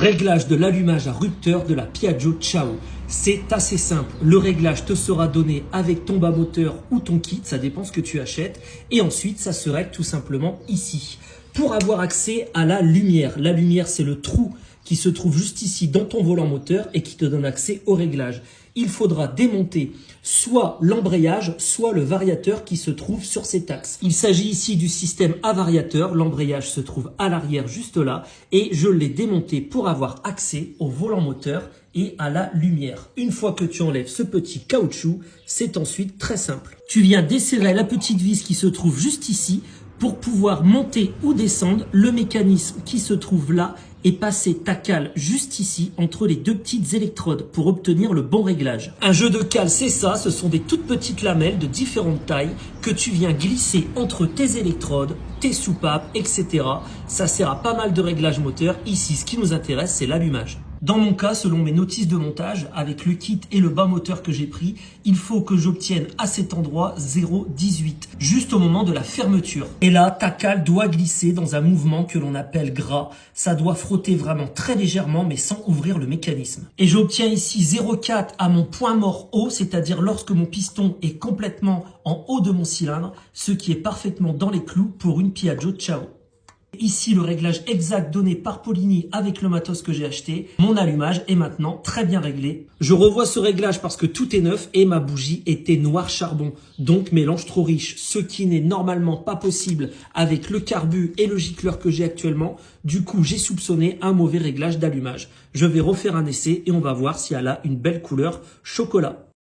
Réglage de l'allumage à rupteur de la Piaggio Ciao. C'est assez simple. Le réglage te sera donné avec ton bas moteur ou ton kit, ça dépend ce que tu achètes. Et ensuite, ça se règle tout simplement ici. Pour avoir accès à la lumière, c'est le trou qui se trouve juste ici dans ton volant moteur et qui te donne accès au réglage. Il faudra démonter soit l'embrayage, soit le variateur qui se trouve sur cet axe. Il s'agit ici du système à variateur. L'embrayage se trouve à l'arrière juste là et je l'ai démonté pour avoir accès au volant moteur et à la lumière. Une fois que tu enlèves ce petit caoutchouc, c'est ensuite très simple. Tu viens desserrer la petite vis qui se trouve juste ici pour pouvoir monter ou descendre le mécanisme qui se trouve là et passer ta cale juste ici entre les deux petites électrodes pour obtenir le bon réglage. Un jeu de cale, c'est ça, ce sont des toutes petites lamelles de différentes tailles que tu viens glisser entre tes électrodes, tes soupapes, etc. Ça sert à pas mal de réglages moteurs. Ici, ce qui nous intéresse, c'est l'allumage. Dans mon cas, selon mes notices de montage, avec le kit et le bas moteur que j'ai pris, il faut que j'obtienne à cet endroit 0,18, juste au moment de la fermeture. Et là, ta cale doit glisser dans un mouvement que l'on appelle gras. Ça doit frotter vraiment très légèrement, mais sans ouvrir le mécanisme. Et j'obtiens ici 0,4 à mon point mort haut, c'est-à-dire lorsque mon piston est complètement en haut de mon cylindre, ce qui est parfaitement dans les clous pour une Piaggio Ciao. Ici, le réglage exact donné par Polini avec le matos que j'ai acheté. Mon allumage est maintenant très bien réglé. Je revois ce réglage parce que tout est neuf et ma bougie était noir charbon. Donc, mélange trop riche, ce qui n'est normalement pas possible avec le carbu et le gicleur que j'ai actuellement. Du coup, j'ai soupçonné un mauvais réglage d'allumage. Je vais refaire un essai et on va voir si elle a une belle couleur chocolat.